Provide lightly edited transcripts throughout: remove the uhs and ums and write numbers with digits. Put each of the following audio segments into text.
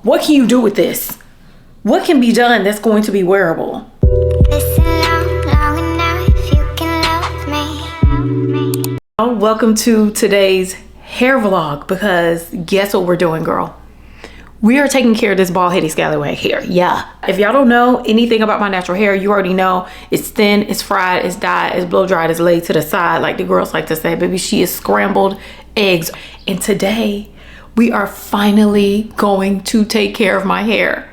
What can you do with this? What can be done that's going to be wearable? Welcome to today's hair vlog, because guess what we're doing, girl? We are taking care of this bald headed scallywag hair. Yeah. If y'all don't know anything about my natural hair, you already know it's thin, it's fried, it's dyed, it's blow dried, it's laid to the side, like the girls like to say. Baby, she is scrambled eggs. And today we are finally going to take care of my hair,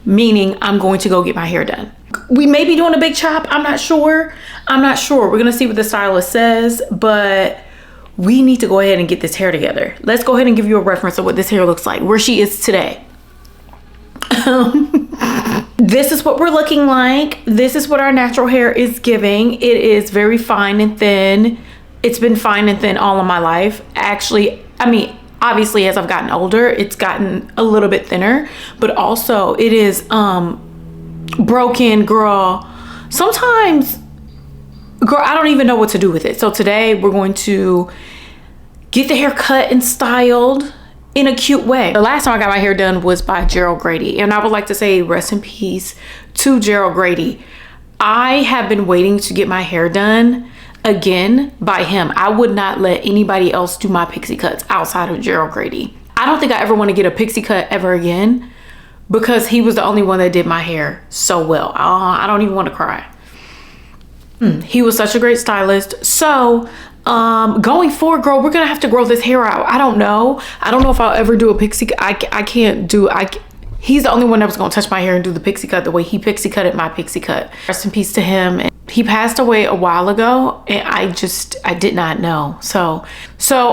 meaning I'm going to go get my hair done. We may be doing a big chop. I'm not sure. We're gonna see what the stylist says, but we need to go ahead and get this hair together. Let's go ahead and give you a reference of what this hair looks like, where she is today. This is what we're looking like. This is what our natural hair is giving. It is very fine and thin. It's been fine and thin all of my life. Actually, I mean, obviously as I've gotten older, it's gotten a little bit thinner, but also it is broken, girl. Sometimes, girl, I don't even know what to do with it. So today we're going to get the hair cut and styled in a cute way. The last time I got my hair done was by Gerald Grady, and I would like to say rest in peace to Gerald Grady. I have been waiting to get my hair done again by him. I would not let anybody else do my pixie cuts outside of Gerald Grady. I don't think I ever want to get a pixie cut ever again, because he was the only one that did my hair so well. I don't even want to cry. He was such a great stylist. So going forward, girl, we're gonna have to grow this hair out. I don't know if I'll ever do a pixie. He's the only one that was gonna touch my hair and do the pixie cut the way he pixie cutted my pixie cut. Rest in peace to him. And he passed away a while ago, and I did not know. So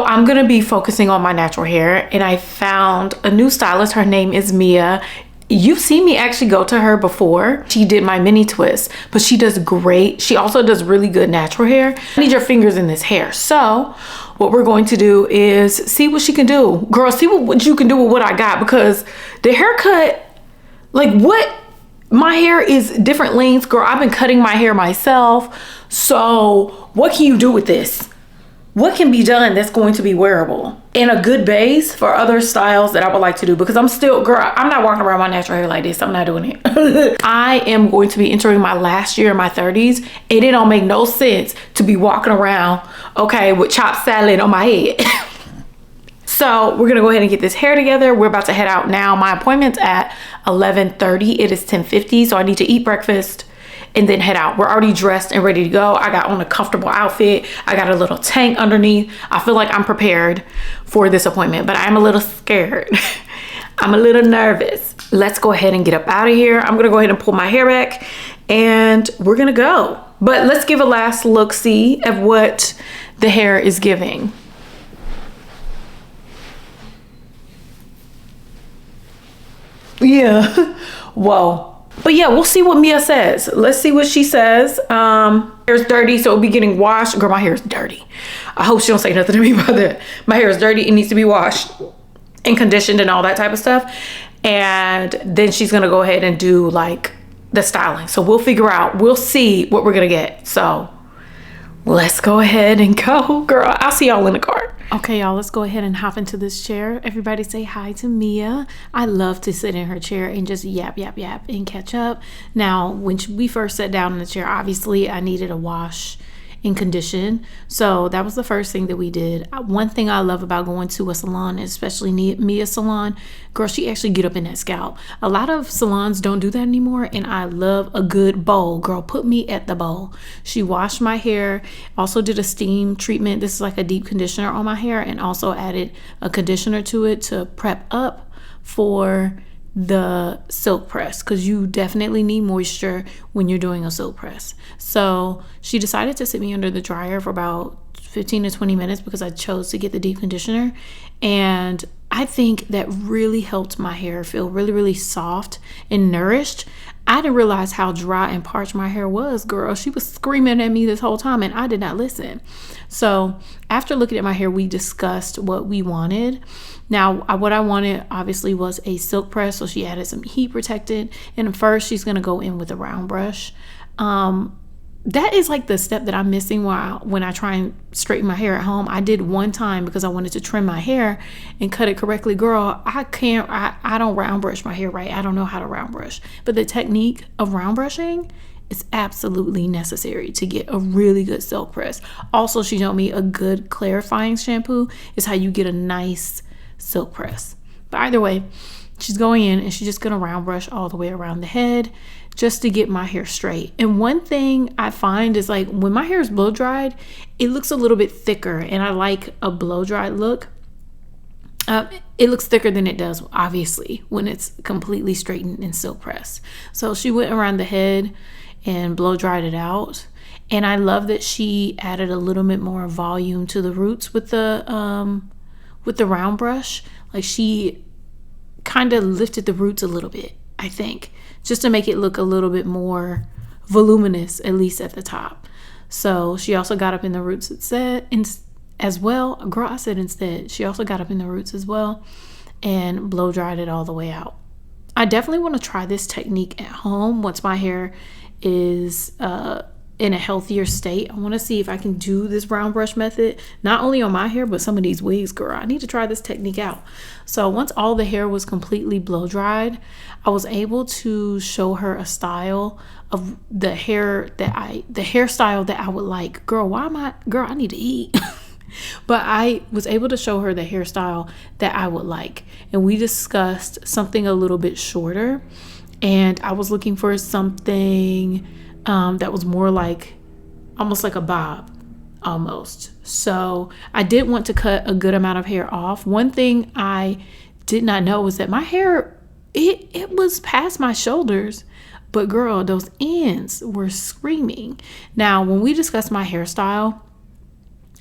I'm gonna be focusing on my natural hair, and I found a new stylist. Her name is Meia. You've seen me actually go to her before. She did my mini twist, but she does great. She also does really good natural hair. I need your fingers in this hair. So what we're going to do is see what she can do. Girl, see what you can do with what I got, because the haircut, like what? My hair is different lengths, girl. I've been cutting my hair myself. So what can you do with this? What can be done that's going to be wearable and a good base for other styles that I would like to do? Because I'm still, girl, I'm not walking around my natural hair like this. I'm not doing it. I am going to be entering my last year in my 30s, and it don't make no sense to be walking around, okay, with chopped salad on my head. So we're gonna go ahead and get this hair together. We're about to head out now. My appointment's at 11:30. It is 10:50, so I need to eat breakfast and then head out. We're already dressed and ready to go. I got on a comfortable outfit. I got a little tank underneath. I feel like I'm prepared for this appointment, but I'm a little scared. I'm a little nervous. Let's go ahead and get up out of here. I'm gonna go ahead and pull my hair back, and we're gonna go. But let's give a last look-see of what the hair is giving. Yeah. Whoa. But yeah, we'll see what Meia says. Let's see what she says. Hair's dirty, so it'll be getting washed. Girl, my hair is dirty. I hope she don't say nothing to me about that. My hair is dirty. It needs to be washed and conditioned and all that type of stuff. And then she's gonna go ahead and do like the styling. So we'll figure out, we'll see what we're gonna get. So let's go ahead and go, girl. I'll see y'all in the car. Okay, y'all, let's go ahead and hop into this chair. Everybody say hi to Meia. I love to sit in her chair and just yap, yap, yap and catch up. Now, when we first sat down in the chair, obviously I needed a wash and condition. So that was the first thing that we did. One thing I love about going to a salon, especially Meia's salon, girl, she actually get up in that scalp. A lot of salons don't do that anymore, and I love a good bowl. Girl, put me at the bowl. She washed my hair, also did a steam treatment. This is like a deep conditioner on my hair, and also added a conditioner to it to prep up for the silk press, because you definitely need moisture when you're doing a silk press. So she decided to sit me under the dryer for about 15 to 20 minutes because I chose to get the deep conditioner, and I think that really helped my hair feel really, really soft and nourished. I didn't realize how dry and parched my hair was, girl. She was screaming at me this whole time, and I did not listen. So after looking at my hair, we discussed what we wanted. Now, what I wanted obviously was a silk press, so she added some heat protectant. And first, she's gonna go in with a round brush. that is like the step that I'm missing when I try and straighten my hair at home. I did one time because I wanted to trim my hair and cut it correctly. Girl, I don't round brush my hair right. I don't know how to round brush. But the technique of round brushing is absolutely necessary to get a really good silk press. Also, she showed me a good clarifying shampoo is how you get a nice silk press. But either way, she's going in and she's just going to round brush all the way around the head just to get my hair straight. And one thing I find is like when my hair is blow dried, it looks a little bit thicker, and I like a blow dried look. It looks thicker than it does, obviously, when it's completely straightened and silk pressed. So she went around the head and blow dried it out. And I love that she added a little bit more volume to the roots with the round brush. Like she kind of lifted the roots a little bit, I think, just to make it look a little bit more voluminous, at least at the top. So she also got up in the roots as well. Girl, I said instead. She also got up in the roots as well and blow dried it all the way out. I definitely want to try this technique at home once my hair is in a healthier state. I want to see if I can do this round brush method, not only on my hair, but some of these wigs, girl. I need to try this technique out. So once all the hair was completely blow dried, I was able to show her a style of the hairstyle that I would like. Girl, I need to eat. But I was able to show her the hairstyle that I would like. And we discussed something a little bit shorter. And I was looking for something that was more like almost like a bob almost. So I did want to cut a good amount of hair off. One thing I did not know was that my hair, it was past my shoulders, but girl, those ends were screaming. Now, when we discussed my hairstyle,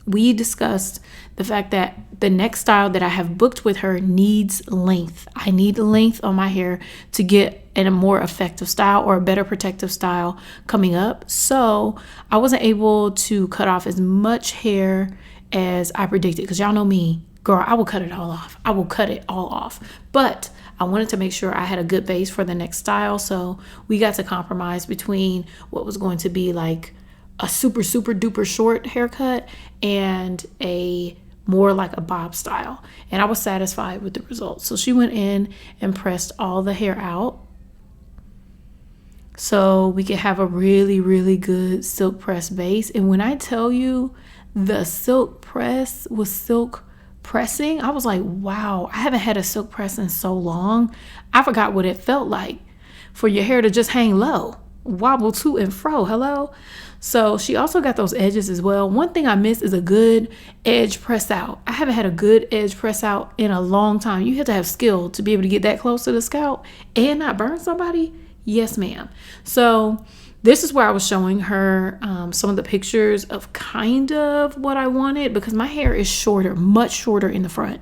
we discussed the fact that the next style that I have booked with her needs length. I need length on my hair to get in a more effective style or a better protective style coming up. So I wasn't able to cut off as much hair as I predicted, because y'all know me, girl, I will cut it all off. I will cut it all off. But I wanted to make sure I had a good base for the next style. So we got to compromise between what was going to be like a super duper short haircut and a more like a bob style, and I was satisfied with the results. So she went in and pressed all the hair out so we could have a really good silk press base. And when I tell you the silk press was silk pressing, I was like, wow, I haven't had a silk press in so long. I forgot what it felt like for your hair to just hang low, wobble to and fro. Hello. So she also got those edges as well. One thing I miss is a good edge press out. I haven't had a good edge press out in a long time. You have to have skill to be able to get that close to the scalp and not burn somebody. Yes, ma'am. So this is where I was showing her some of the pictures of kind of what I wanted, because my hair is shorter, much shorter in the front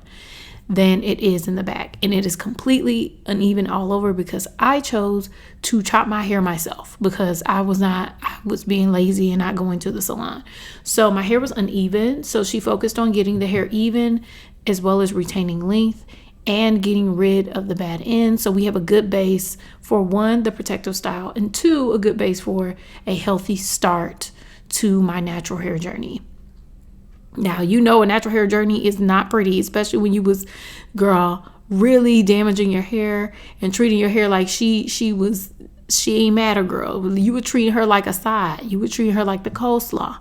than it is in the back, and it is completely uneven all over because I chose to chop my hair myself because I was being lazy and not going to the salon. So my hair was uneven, so she focused on getting the hair even as well as retaining length and getting rid of the bad ends. So we have a good base for one, the protective style, and two, a good base for a healthy start to my natural hair journey. Now, you know, a natural hair journey is not pretty, especially when you was, girl, really damaging your hair and treating your hair like she ain't matter, girl. You would treat her like a side. You would treat her like the coleslaw.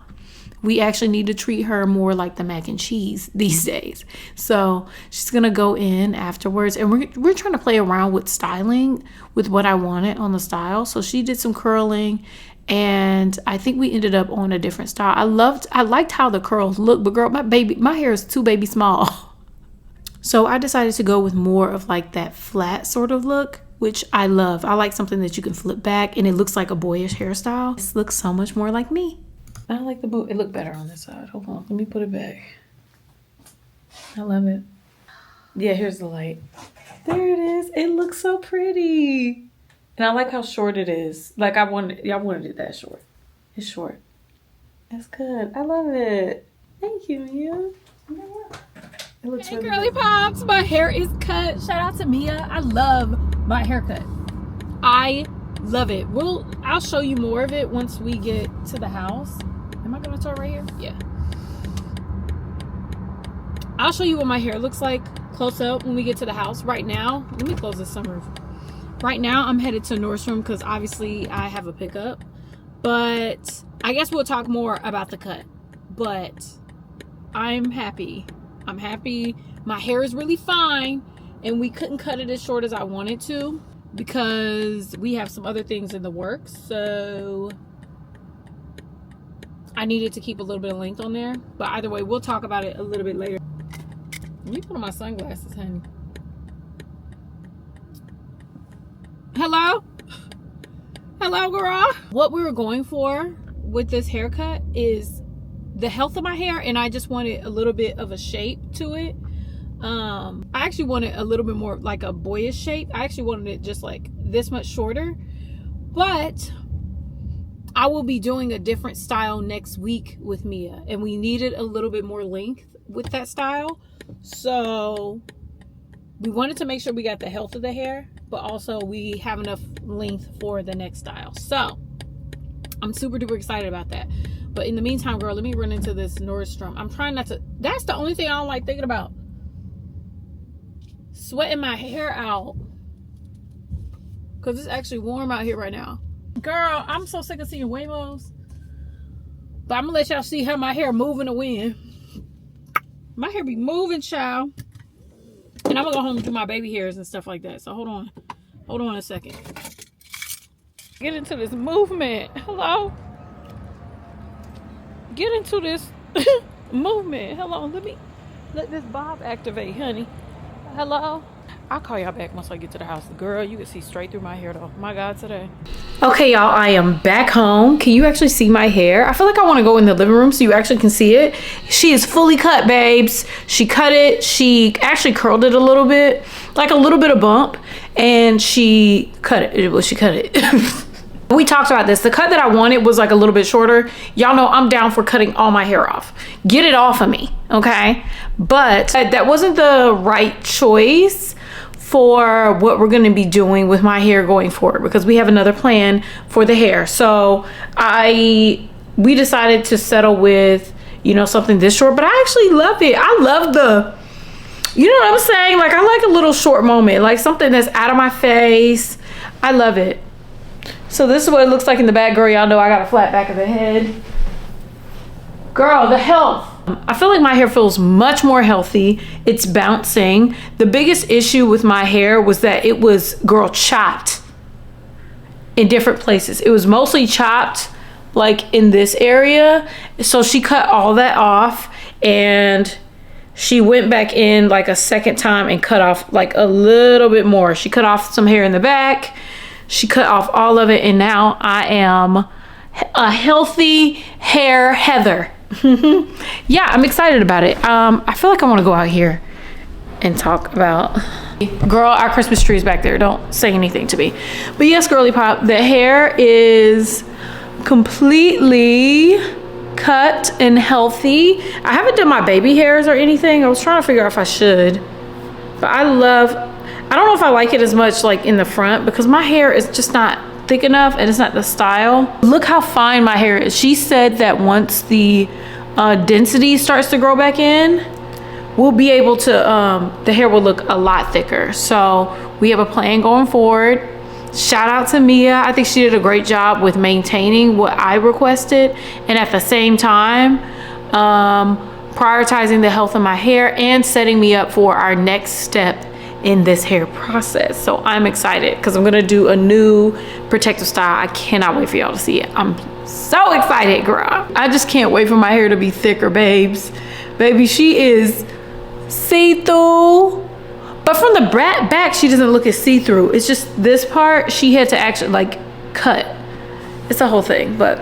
We actually need to treat her more like the mac and cheese these days. So she's going to go in afterwards, and we're trying to play around with styling with what I wanted on the style. So she did some curling, and I think we ended up on a different style. I liked how the curls look, but girl, my hair is too baby small. So I decided to go with more of like that flat sort of look, which I love. I like something that you can flip back and it looks like a boyish hairstyle. This looks so much more like me. I like the boot. It looked better on this side. Hold on, let me put it back. I love it. Yeah, here's the light. There it is. It looks so pretty. And I like how short it is. Like I wanted it that short. It's short. That's good. I love it. Thank you, Meia. It looks really girly good. Pops, my hair is cut. Shout out to Meia. I love my haircut. I Love it. I'll show you more of it once we get to the house. Am I gonna start right here? Yeah. I'll show you what my hair looks like close up when we get to the house. Right now, let me close this sunroof. Right now, I'm headed to Nordstrom because obviously I have a pickup. But I guess we'll talk more about the cut. But I'm happy. I'm happy. My hair is really fine. And we couldn't cut it as short as I wanted to because we have some other things in the works. So I needed to keep a little bit of length on there. But either way, we'll talk about it a little bit later. Let me put on my sunglasses, honey. Hello? Hello, girl? What we were going for with this haircut is the health of my hair, and I just wanted a little bit of a shape to it. I actually wanted a little bit more like a boyish shape. I actually wanted it just like this much shorter. But I will be doing a different style next week with Meia, and we needed a little bit more length with that style. So we wanted to make sure we got the health of the hair, but also we have enough length for the next style. So I'm super duper excited about that. But in the meantime, girl, let me run into this Nordstrom. I'm trying not to, that's the only thing I don't like thinking about. Sweating my hair out. Because it's actually warm out here right now. Girl, I'm so sick of seeing Waymos. But I'm going to let y'all see how my hair move in the wind. My hair be moving, child. And I'm going to go home and do my baby hairs and stuff like that. So hold on. Hold on a second. Get into this movement. Hello? Get into this movement. Hello. Let this bob activate, honey. Hello? I'll call y'all back once I get to the house. Girl, you can see straight through my hair though. My God, today. Okay, y'all, I am back home. Can you actually see my hair? I feel like I want to go in the living room so you actually can see it. She is fully cut, babes. She cut it. She actually curled it a little bit, like a little bit of bump, and she cut it. Well, she cut it. We talked about this. The cut that I wanted was like a little bit shorter. Y'all know I'm down for cutting all my hair off. Get it off of me, okay? But that wasn't the right choice for what we're going to be doing with my hair going forward, because we have another plan for the hair. So we decided to settle with, you know, something this short, but I actually love it. I love the, you know what I'm saying? Like, I like a little short moment, like something that's out of my face. I love it. So this is what it looks like in the back, girl. Y'all know I got a flat back of the head. Girl, the health. I feel like my hair feels much more healthy. It's bouncing. The biggest issue with my hair was that it was, girl, chopped in different places. It was mostly chopped like in this area. So she cut all that off, and she went back in like a second time and cut off like a little bit more. She cut off some hair in the back. She cut off all of it, and now I am a healthy hair Heather. Yeah, I'm excited about it. I feel like I want to go out here and talk about, girl, our Christmas tree is back there. Don't say anything to me. But yes, girly pop, the hair is completely cut and healthy. I haven't done my baby hairs or anything. I was trying to figure out if I should, but I don't know if I like it as much like in the front, because my hair is just not thick enough and it's not the style. Look how fine my hair is. She said that once the density starts to grow back in, we'll be able to, the hair will look a lot thicker. So we have a plan going forward. Shout out to Meia. I think she did a great job with maintaining what I requested, and at the same time prioritizing the health of my hair and setting me up for our next step in this hair process. So I'm excited because I'm gonna do a new protective style. I cannot wait for y'all to see it. I'm so excited, girl. I just can't wait for my hair to be thicker, babes. Baby, she is see-through, but from the back she doesn't look as see-through. It's just this part she had to actually like cut. It's a whole thing, but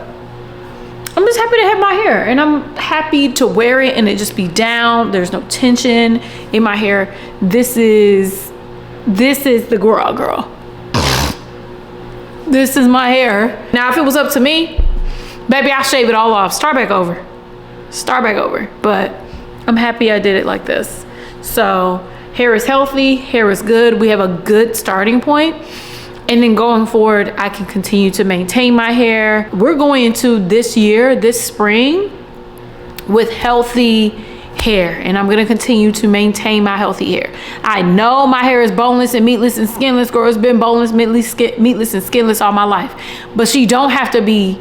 I'm just happy to have my hair, and I'm happy to wear it and it just be down. There's no tension in my hair. This is the girl. This is my hair. Now, if it was up to me, baby, I'll shave it all off. Start back over. But I'm happy I did it like this. So hair is healthy, hair is good. We have a good starting point. And then going forward, I can continue to maintain my hair. We're going into this year, this spring, with healthy hair, and I'm gonna continue to maintain my healthy hair. I know my hair is boneless and meatless and skinless. Girl, it's been boneless, meatless and skinless all my life. But she don't have to be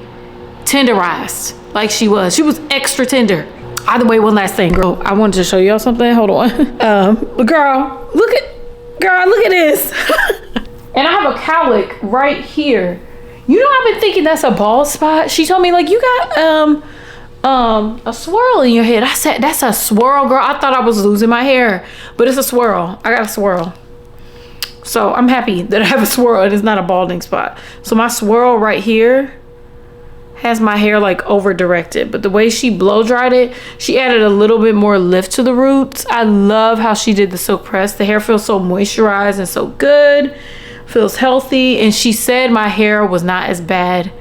tenderized like she was. She was extra tender. Either way, one last thing, girl. I wanted to show y'all something. Hold on. Girl, look at this. And I have a cowlick right here. You know, I've been thinking that's a bald spot. She told me, like, you got a swirl in your head. I said, that's a swirl, girl. I thought I was losing my hair, but it's a swirl. I got a swirl. So I'm happy that I have a swirl and it's not a balding spot. So my swirl right here has my hair like over directed, but the way she blow dried it, she added a little bit more lift to the roots. I love how she did the silk press. The hair feels so moisturized and so good, feels healthy. And she said my hair was not as bad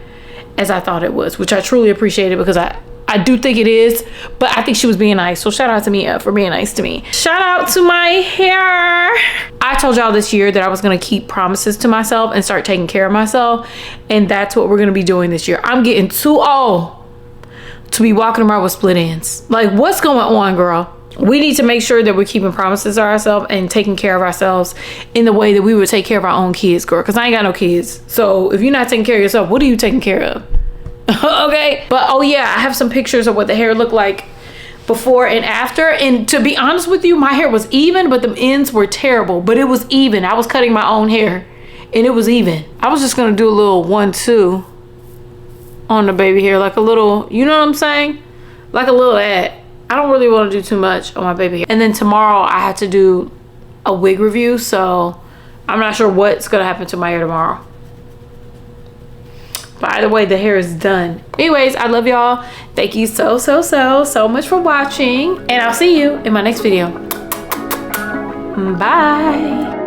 as I thought it was, which I truly appreciated, because I do think it is, but I think she was being nice. So shout out to Meia for being nice to me. Shout out to my hair. I told y'all this year that I was gonna keep promises to myself and start taking care of myself. And that's what we're gonna be doing this year. I'm getting too old to be walking around with split ends. Like, what's going on, girl? We need to make sure that we're keeping promises to ourselves and taking care of ourselves in the way that we would take care of our own kids, girl. Cause I ain't got no kids. So if you're not taking care of yourself, what are you taking care of? Okay, but oh yeah, I have some pictures of what the hair looked like before and after. And to be honest with you, my hair was even, but the ends were terrible, but it was even. I was cutting my own hair and it was even. I was just gonna do a little 1-2 on the baby hair, like a little, you know what I'm saying, like a little ad. I don't really want to do too much on my baby hair. And then tomorrow I have to do a wig review, so I'm not sure what's gonna happen to my hair tomorrow. By the way, the hair is done. Anyways, I love y'all. Thank you so much for watching. And I'll see you in my next video. Bye.